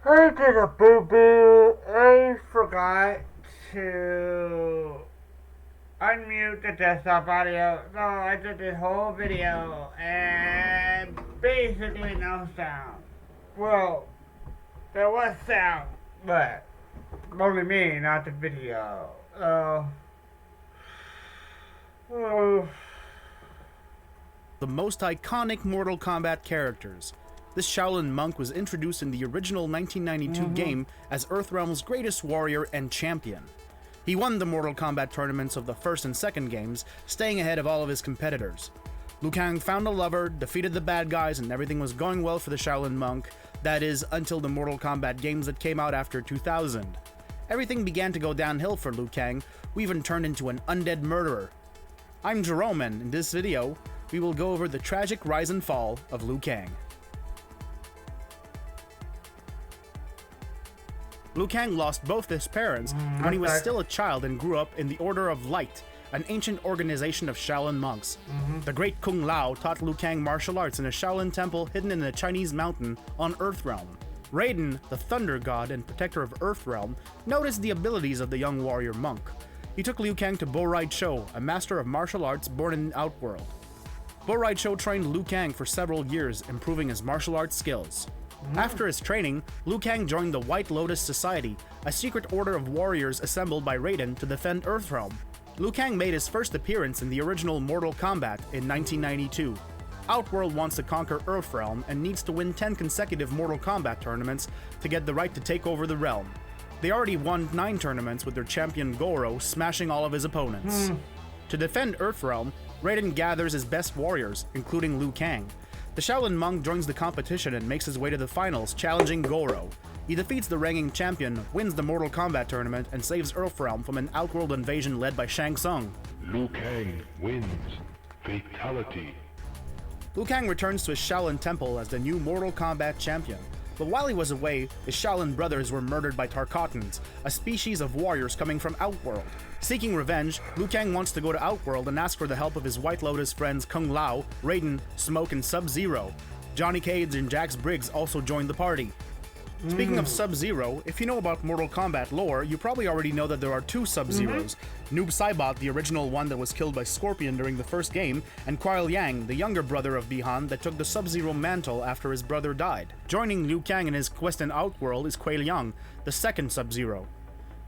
I did a boo boo. I forgot to unmute the desktop audio, so I did this whole video and basically no sound. Well, there was sound, but only me, not the video. Oh. The most iconic Mortal Kombat characters. This Shaolin monk was introduced in the original 1992 game as Earthrealm's greatest warrior and champion. He won the Mortal Kombat tournaments of the first and second games, staying ahead of all of his competitors. Liu Kang found a lover, defeated the bad guys, and everything was going well for the Shaolin monk, that is, until the Mortal Kombat games that came out after 2000. Everything began to go downhill for Liu Kang, who even turned into an undead murderer. I'm Jerome, and in this video, we will go over the tragic rise and fall of Liu Kang. Liu Kang lost both his parents when he was still a child and grew up in the Order of Light, an ancient organization of Shaolin monks. The great Kung Lao taught Liu Kang martial arts in a Shaolin temple hidden in a Chinese mountain on Earthrealm. Raiden, the Thunder God and protector of Earthrealm, noticed the abilities of the young warrior monk. He took Liu Kang to Bo' Rai Cho, a master of martial arts born in Outworld. Bo' Rai Cho trained Liu Kang for several years, improving his martial arts skills. After his training, Liu Kang joined the White Lotus Society, a secret order of warriors assembled by Raiden to defend Earthrealm. Liu Kang made his first appearance in the original Mortal Kombat in 1992. Outworld wants to conquer Earthrealm and needs to win 10 consecutive Mortal Kombat tournaments to get the right to take over the realm. They already won 9 tournaments with their champion Goro smashing all of his opponents. To defend Earthrealm, Raiden gathers his best warriors, including Liu Kang. The Shaolin monk joins the competition and makes his way to the finals, challenging Goro. He defeats the reigning champion, wins the Mortal Kombat tournament, and saves Earthrealm from an Outworld invasion led by Shang Tsung. Liu Kang wins. Fatality. Liu Kang returns to his Shaolin temple as the new Mortal Kombat champion. But while he was away, his Shaolin brothers were murdered by Tarkatans, a species of warriors coming from Outworld. Seeking revenge, Liu Kang wants to go to Outworld and ask for the help of his White Lotus friends Kung Lao, Raiden, Smoke, and Sub-Zero. Johnny Cage and Jax Briggs also joined the party. Speaking of Sub-Zero, if you know about Mortal Kombat lore, you probably already know that there are 2 Sub-Zeros. Noob Saibot, the original one that was killed by Scorpion during the first game, and Kuai Liang, the younger brother of Bi-Han that took the Sub-Zero mantle after his brother died. Joining Liu Kang in his quest in Outworld is Kuai Liang, the second Sub-Zero.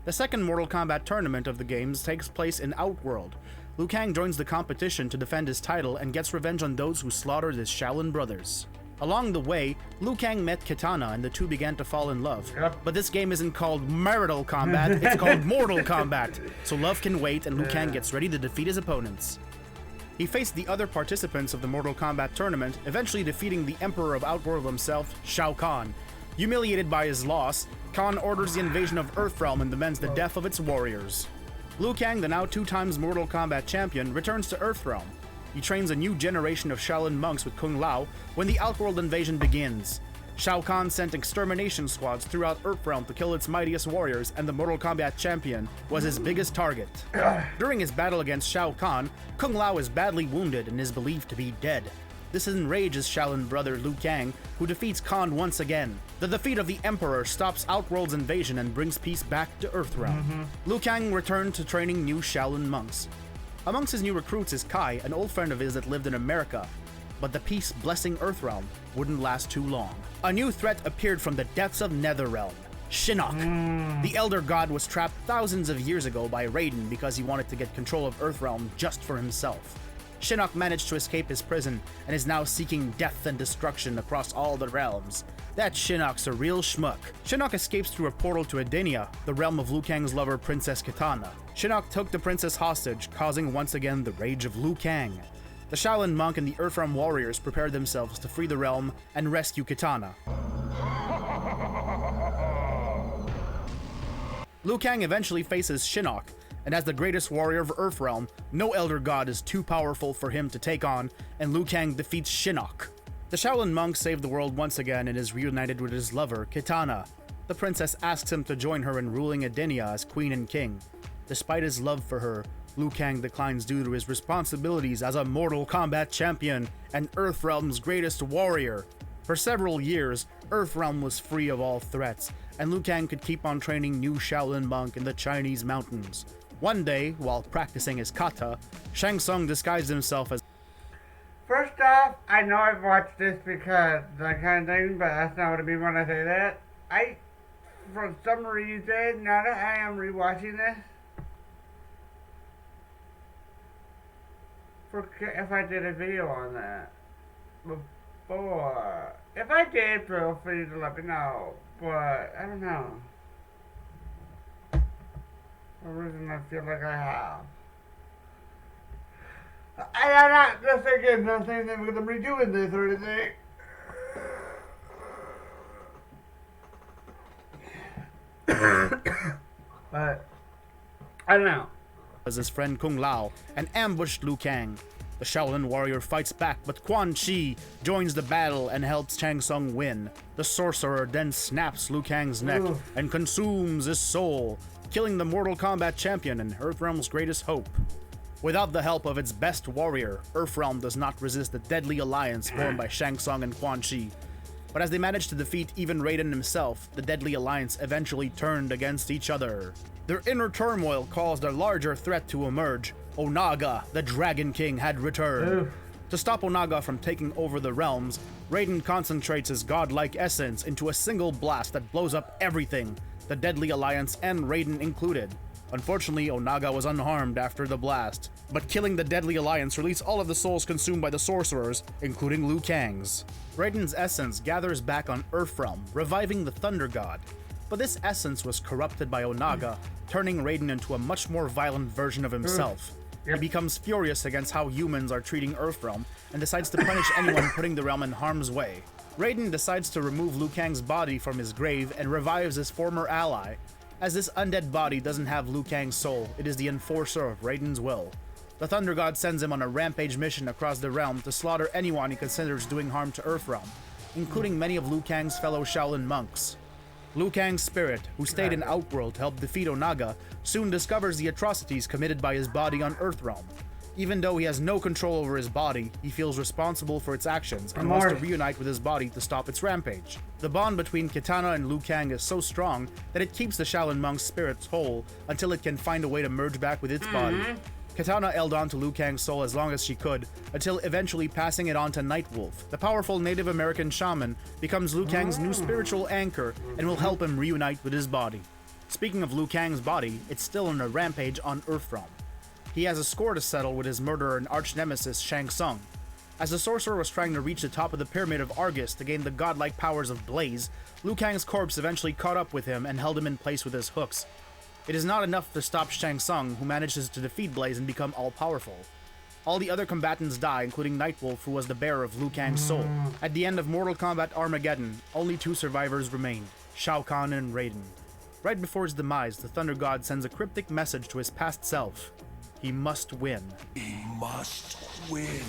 The second Mortal Kombat tournament of the games takes place in Outworld. Liu Kang joins the competition to defend his title and gets revenge on those who slaughtered his Shaolin brothers. Along the way, Liu Kang met Kitana and the two began to fall in love. But this game isn't called marital combat, it's called Mortal Kombat. So love can wait and Liu Kang gets ready to defeat his opponents. He faced the other participants of the Mortal Kombat tournament, eventually defeating the Emperor of Outworld himself, Shao Kahn. Humiliated by his loss, Kahn orders the invasion of Earthrealm and demands the death of its warriors. Liu Kang, the now 2 times Mortal Kombat champion, returns to Earthrealm. He trains a new generation of Shaolin monks with Kung Lao when the Outworld invasion begins. Shao Kahn sent extermination squads throughout Earthrealm to kill its mightiest warriors, and the Mortal Kombat champion was his biggest target. During his battle against Shao Kahn, Kung Lao is badly wounded and is believed to be dead. This enrages Shaolin brother Liu Kang, who defeats Kahn once again. The defeat of the Emperor stops Outworld's invasion and brings peace back to Earthrealm. Liu Kang returned to training new Shaolin monks. Amongst his new recruits is Kai, an old friend of his that lived in America. But the peace blessing Earthrealm wouldn't last too long. A new threat appeared from the depths of Netherrealm. Shinnok. The Elder God was trapped thousands of years ago by Raiden because he wanted to get control of Earthrealm just for himself. Shinnok managed to escape his prison and is now seeking death and destruction across all the realms. That Shinnok's a real schmuck. Shinnok escapes through a portal to Edenia, the realm of Liu Kang's lover Princess Kitana. Shinnok took the princess hostage, causing once again the rage of Liu Kang. The Shaolin monk and the Earthrealm warriors prepare themselves to free the realm and rescue Kitana. Liu Kang eventually faces Shinnok, and as the greatest warrior of Earthrealm, no Elder God is too powerful for him to take on, and Liu Kang defeats Shinnok. The Shaolin monk saved the world once again and is reunited with his lover, Kitana. The princess asks him to join her in ruling Edenia as queen and king. Despite his love for her, Liu Kang declines due to his responsibilities as a Mortal Kombat champion and Earthrealm's greatest warrior. For several years, Earthrealm was free of all threats, and Liu Kang could keep on training new Shaolin monk in the Chinese mountains. One day, while practicing his kata, Shang Tsung disguised himself as... First off, I know I've watched this because that kind of thing, but that's not what I mean when I say that. For some reason, now that I am rewatching this, forget if I did a video on that before. If I did, feel free to let me know, but I don't know. For some reason I feel like I have. I'm not just thinking, not saying that I'm redoing this or anything. But I don't know. As his friend Kung Lao and ambushed Liu Kang. The Shaolin warrior fights back, but Quan Chi joins the battle and helps Shang Tsung win. The sorcerer then snaps Liu Kang's neck and consumes his soul, killing the Mortal Kombat champion and Earthrealm's greatest hope. Without the help of its best warrior, Earthrealm does not resist the deadly alliance formed by Shang Tsung and Quan Chi. But as they managed to defeat even Raiden himself, the deadly alliance eventually turned against each other. Their inner turmoil caused a larger threat to emerge. Onaga, the Dragon King, had returned. To stop Onaga from taking over the realms, Raiden concentrates his godlike essence into a single blast that blows up everything, the deadly alliance and Raiden included. Unfortunately, Onaga was unharmed after the blast, but killing the deadly alliance released all of the souls consumed by the sorcerers, including Liu Kang's. Raiden's essence gathers back on Earthrealm, reviving the Thunder God. But this essence was corrupted by Onaga, turning Raiden into a much more violent version of himself. He becomes furious against how humans are treating Earthrealm and decides to punish anyone putting the realm in harm's way. Raiden decides to remove Liu Kang's body from his grave and revives his former ally. As this undead body doesn't have Liu Kang's soul, it is the enforcer of Raiden's will. The Thunder God sends him on a rampage mission across the realm to slaughter anyone he considers doing harm to Earthrealm, including many of Liu Kang's fellow Shaolin monks. Liu Kang's spirit, who stayed in Outworld to help defeat Onaga, soon discovers the atrocities committed by his body on Earthrealm. Even though he has no control over his body, he feels responsible for its actions and wants to reunite with his body to stop its rampage. The bond between Kitana and Liu Kang is so strong that it keeps the Shaolin monk's spirits whole until it can find a way to merge back with its body. Kitana held on to Liu Kang's soul as long as she could, until eventually passing it on to Nightwolf. The powerful Native American shaman becomes Liu Kang's new spiritual anchor and will help him reunite with his body. Speaking of Liu Kang's body, it's still on a rampage on Earthrealm. He has a score to settle with his murderer and arch-nemesis Shang Tsung. As the sorcerer was trying to reach the top of the Pyramid of Argus to gain the godlike powers of Blaze, Liu Kang's corpse eventually caught up with him and held him in place with his hooks. It is not enough to stop Shang Tsung, who manages to defeat Blaze and become all-powerful. All the other combatants die, including Nightwolf, who was the bearer of Liu Kang's soul. At the end of Mortal Kombat Armageddon, only two survivors remained, Shao Kahn and Raiden. Right before his demise, the Thunder God sends a cryptic message to his past self. He must win. He must win.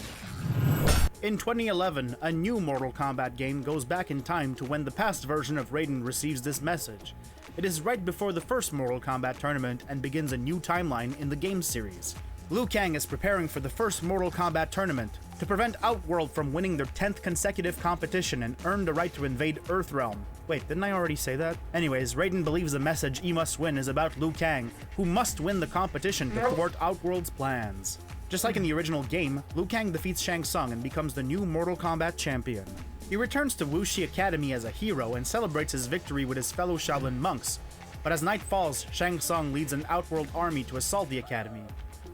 In 2011, a new Mortal Kombat game goes back in time to when the past version of Raiden receives this message. It is right before the first Mortal Kombat tournament and begins a new timeline in the game series. Liu Kang is preparing for the first Mortal Kombat tournament to prevent Outworld from winning their 10th consecutive competition and earn the right to invade Earthrealm. Wait, didn't I already say that? Anyways, Raiden believes the message "he must win" is about Liu Kang, who must win the competition to thwart Outworld's plans. Just like in the original game, Liu Kang defeats Shang Tsung and becomes the new Mortal Kombat champion. He returns to Wuxi Academy as a hero and celebrates his victory with his fellow Shaolin monks. But as night falls, Shang Tsung leads an Outworld army to assault the academy.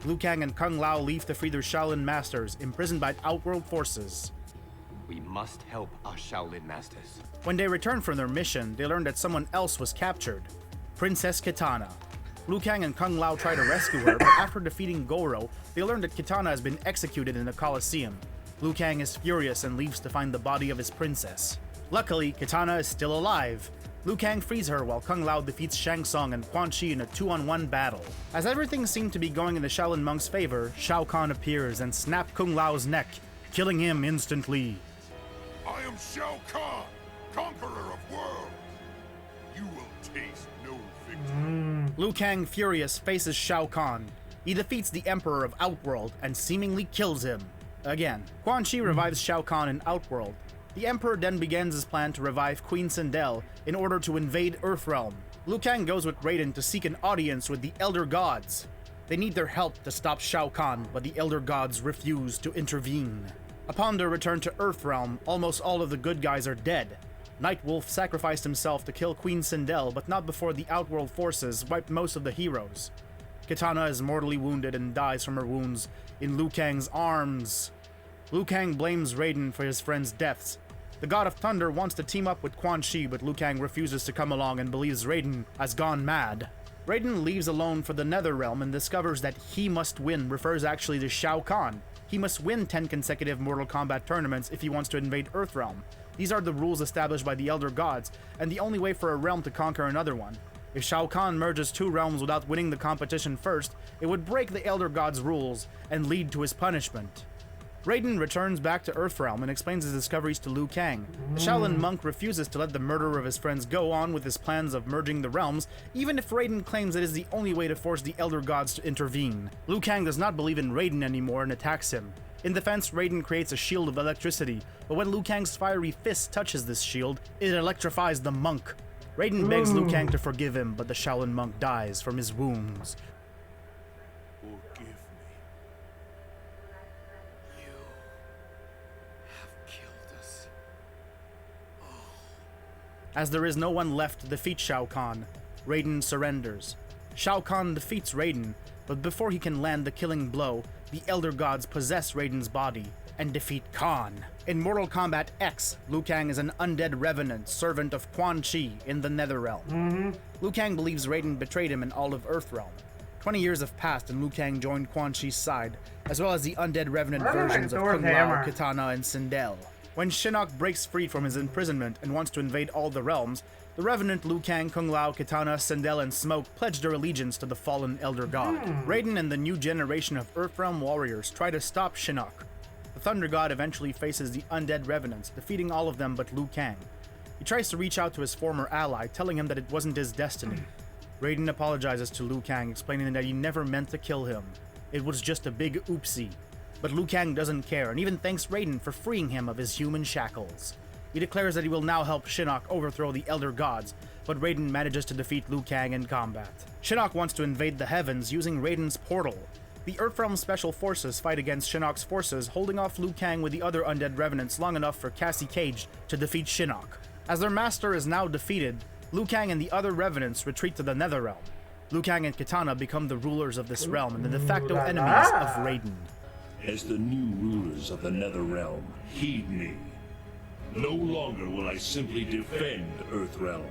Liu Kang and Kung Lao leave to free their Shaolin masters, imprisoned by Outworld forces. We must help our Shaolin masters. When they return from their mission, they learn that someone else was captured. Princess Kitana. Liu Kang and Kung Lao try to rescue her, but after defeating Goro, they learn that Kitana has been executed in the Colosseum. Liu Kang is furious and leaves to find the body of his princess. Luckily, Kitana is still alive. Liu Kang frees her while Kung Lao defeats Shang Tsung and Quan Chi in a 2-on-1 battle. As everything seemed to be going in the Shaolin monk's favor, Shao Kahn appears and snaps Kung Lao's neck, killing him instantly. I am Shao Kahn, conqueror of worlds. You will taste no victory. Liu Kang, furious, faces Shao Kahn. He defeats the Emperor of Outworld and seemingly kills him. Again, Quan Chi revives Shao Kahn in Outworld. The Emperor then begins his plan to revive Queen Sindel in order to invade Earthrealm. Liu Kang goes with Raiden to seek an audience with the Elder Gods. They need their help to stop Shao Kahn, but the Elder Gods refuse to intervene. Upon their return to Earthrealm, almost all of the good guys are dead. Nightwolf sacrificed himself to kill Queen Sindel, but not before the Outworld forces wiped most of the heroes. Kitana is mortally wounded and dies from her wounds in Liu Kang's arms. Liu Kang blames Raiden for his friends' deaths. The God of Thunder wants to team up with Quan Chi, but Liu Kang refuses to come along and believes Raiden has gone mad. Raiden leaves alone for the Netherrealm and discovers that he must win refers actually to Shao Kahn. He must win 10 consecutive Mortal Kombat tournaments if he wants to invade Earthrealm. These are the rules established by the Elder Gods, and the only way for a realm to conquer another one. If Shao Kahn merges two realms without winning the competition first, it would break the Elder Gods' rules and lead to his punishment. Raiden returns back to Earthrealm and explains his discoveries to Liu Kang. The Shaolin monk refuses to let the murderer of his friends go on with his plans of merging the realms, even if Raiden claims it is the only way to force the Elder Gods to intervene. Liu Kang does not believe in Raiden anymore and attacks him. In defense, Raiden creates a shield of electricity, but when Liu Kang's fiery fist touches this shield, it electrifies the monk. Raiden begs Liu Kang to forgive him, but the Shaolin monk dies from his wounds. Forgive me. You have killed us. As there is no one left to defeat Shao Kahn, Raiden surrenders. Shao Kahn defeats Raiden, but before he can land the killing blow, the Elder Gods possess Raiden's body and defeat Kahn. In Mortal Kombat X, Liu Kang is an undead revenant, servant of Quan Chi in the Netherrealm. Liu Kang believes Raiden betrayed him in all of Earthrealm. 20 years have passed and Liu Kang joined Quan Chi's side, as well as the undead revenant versions of Kung Lao, Kitana, and Sindel. When Shinnok breaks free from his imprisonment and wants to invade all the realms, the Revenant Liu Kang, Kung Lao, Kitana, Sindel, and Smoke pledge their allegiance to the fallen Elder God. Raiden and the new generation of Earthrealm warriors try to stop Shinnok. The Thunder God eventually faces the undead revenants, defeating all of them but Liu Kang. He tries to reach out to his former ally, telling him that it wasn't his destiny. Raiden apologizes to Liu Kang, explaining that he never meant to kill him. It was just a big oopsie. But Liu Kang doesn't care, and even thanks Raiden for freeing him of his human shackles. He declares that he will now help Shinnok overthrow the Elder Gods, but Raiden manages to defeat Liu Kang in combat. Shinnok wants to invade the heavens using Raiden's portal. The Earthrealm Special Forces fight against Shinnok's forces, holding off Liu Kang with the other undead revenants long enough for Cassie Cage to defeat Shinnok. As their master is now defeated, Liu Kang and the other revenants retreat to the Netherrealm. Liu Kang and Kitana become the rulers of this realm and the de facto enemies of Raiden. As the new rulers of the Netherrealm, heed me. No longer will I simply defend Earthrealm.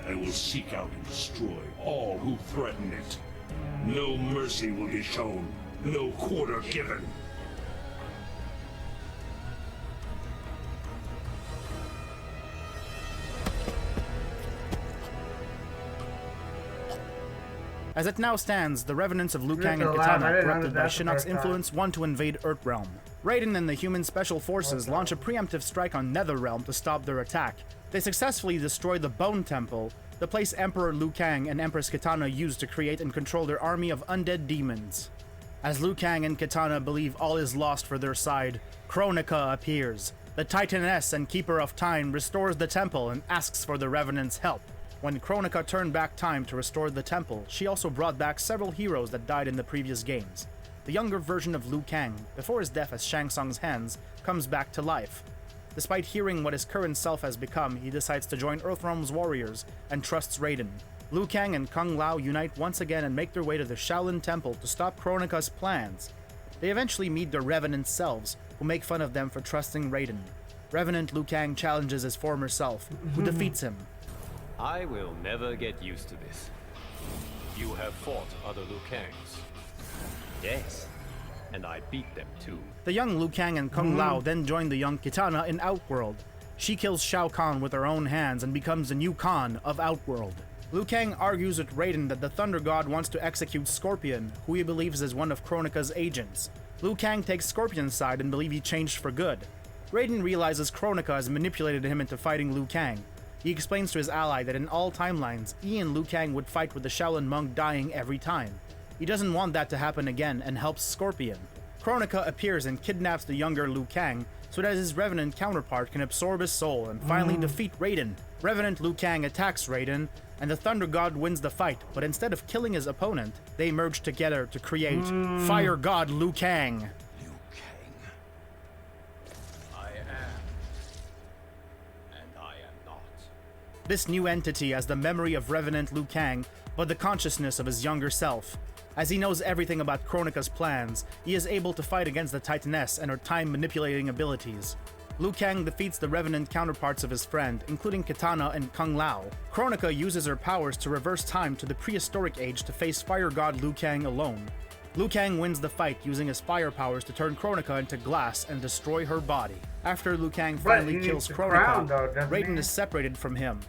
I will seek out and destroy all who threaten it. No mercy will be shown, no quarter given. As it now stands, the revenants of Liu Kang and Kitana, corrupted by Shinnok's influence, want to invade Earthrealm. Raiden and the human special forces launch a preemptive strike on Netherrealm to stop their attack. They successfully destroy the Bone Temple, the place Emperor Liu Kang and Empress Kitana used to create and control their army of undead demons. As Liu Kang and Kitana believe all is lost for their side, Kronika appears. The Titaness and Keeper of Time restores the temple and asks for the Revenant's help. When Kronika turned back time to restore the temple, she also brought back several heroes that died in the previous games. The younger version of Liu Kang, before his death at Shang Tsung's hands, comes back to life. Despite hearing what his current self has become, he decides to join Earthrealm's warriors and trusts Raiden. Liu Kang and Kung Lao unite once again and make their way to the Shaolin Temple to stop Kronika's plans. They eventually meet their Revenant selves, who make fun of them for trusting Raiden. Revenant Liu Kang challenges his former self, who defeats him. I will never get used to this. You have fought other Liu Kangs. Yes, and I beat them too. The young Liu Kang and Kung Lao then join the young Kitana in Outworld. She kills Shao Kahn with her own hands and becomes the new Khan of Outworld. Liu Kang argues with Raiden that the Thunder God wants to execute Scorpion, who he believes is one of Kronika's agents. Liu Kang takes Scorpion's side and believes he changed for good. Raiden realizes Kronika has manipulated him into fighting Liu Kang. He explains to his ally that in all timelines, he and Liu Kang would fight with the Shaolin monk dying every time. He doesn't want that to happen again and helps Scorpion. Kronika appears and kidnaps the younger Liu Kang, so that his Revenant counterpart can absorb his soul and finally defeat Raiden. Revenant Liu Kang attacks Raiden, and the Thunder God wins the fight, but instead of killing his opponent, they merge together to create Fire God Liu Kang. Liu Kang. I am. And I am not. This new entity has the memory of Revenant Liu Kang, but the consciousness of his younger self. As he knows everything about Kronika's plans, he is able to fight against the Titaness and her time-manipulating abilities. Liu Kang defeats the Revenant counterparts of his friend, including Kitana and Kung Lao. Kronika uses her powers to reverse time to the prehistoric age to face Fire God Liu Kang alone. Liu Kang wins the fight using his fire powers to turn Kronika into glass and destroy her body. After Liu Kang finally kills Kronika, Raiden is separated from him.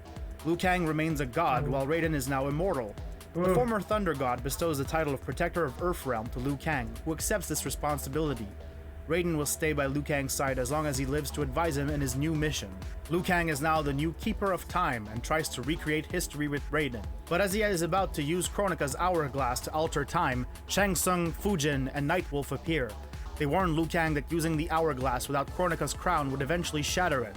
Liu Kang remains a god while Raiden is now immortal. The former Thunder God bestows the title of Protector of Earthrealm to Liu Kang, who accepts this responsibility. Raiden will stay by Liu Kang's side as long as he lives to advise him in his new mission. Liu Kang is now the new Keeper of Time and tries to recreate history with Raiden. But as he is about to use Kronika's hourglass to alter time, Shang Tsung, Fujin, and Nightwolf appear. They warn Liu Kang that using the hourglass without Kronika's crown would eventually shatter it.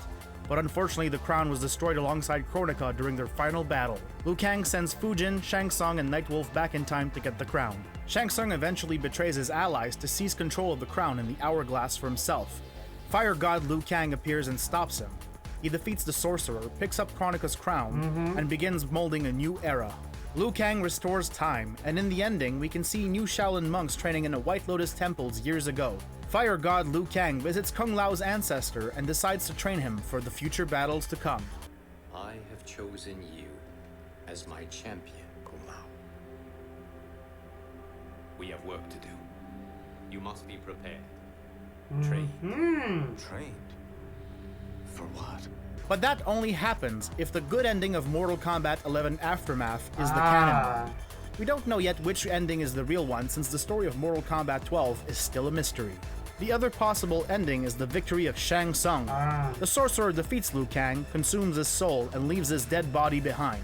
But unfortunately, the crown was destroyed alongside Kronika during their final battle. Liu Kang sends Fujin, Shang Tsung, and Nightwolf back in time to get the crown. Shang Tsung eventually betrays his allies to seize control of the crown and the hourglass for himself. Fire God Liu Kang appears and stops him. He defeats the sorcerer, picks up Kronika's crown, and begins molding a new era. Liu Kang restores time, and in the ending, we can see new Shaolin monks training in the White Lotus temples years ago. Fire God Liu Kang visits Kung Lao's ancestor and decides to train him for the future battles to come. I have chosen you as my champion, Kung Lao. We have work to do. You must be prepared. Trained. Trained? For what? But that only happens if the good ending of Mortal Kombat 11 Aftermath is the canon one. We don't know yet which ending is the real one since the story of Mortal Kombat 12 is still a mystery. The other possible ending is the victory of Shang Tsung. The sorcerer defeats Liu Kang, consumes his soul, and leaves his dead body behind.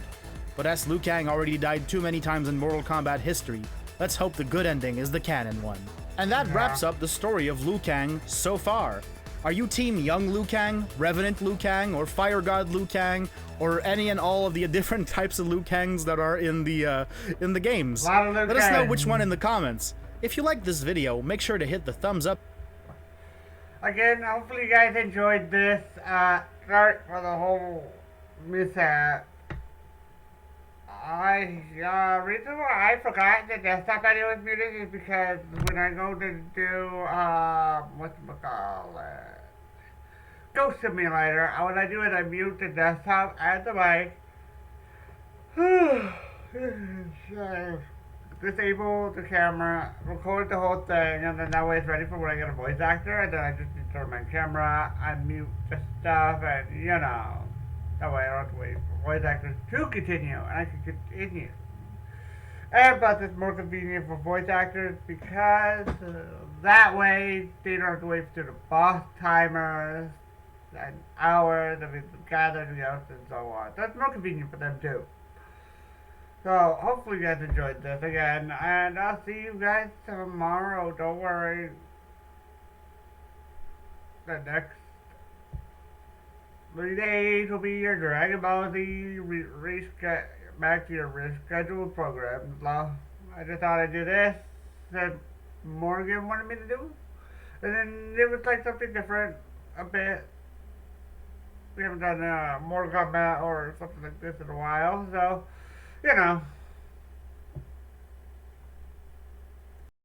But as Liu Kang already died too many times in Mortal Kombat history, let's hope the good ending is the canon one. And that wraps up the story of Liu Kang so far. Are you team young Liu Kang, Revenant Liu Kang, or Fire God Liu Kang, or any and all of the different types of Liu Kangs that are in the games? Let us know which one in the comments. If you like this video, make sure to hit the thumbs up. Again, hopefully you guys enjoyed this. Sorry for the whole mishap. Reason why I forgot the desktop video was muted is because when I go to do, whatchamacallit, Ghost Simulator, what I do is I mute the desktop and the mic. Disable the camera, record the whole thing, and then that way it's ready for when I get a voice actor, and then I just need to turn my camera, unmute the stuff, and that way I don't have to wait for voice actors to continue, and I can continue. And plus it's more convenient for voice actors because that way they don't have to wait for the boss timers and hours of gathering else and so on. That's more convenient for them too. So, hopefully you guys enjoyed this again, and I'll see you guys tomorrow, don't worry. The next 3 days will be your Dragon Ball Z back to your rescheduled program. I just thought I'd do this, that Morgan wanted me to do, and then it was like something different, a bit. We haven't done Mortal Kombat or something like this in a while, so...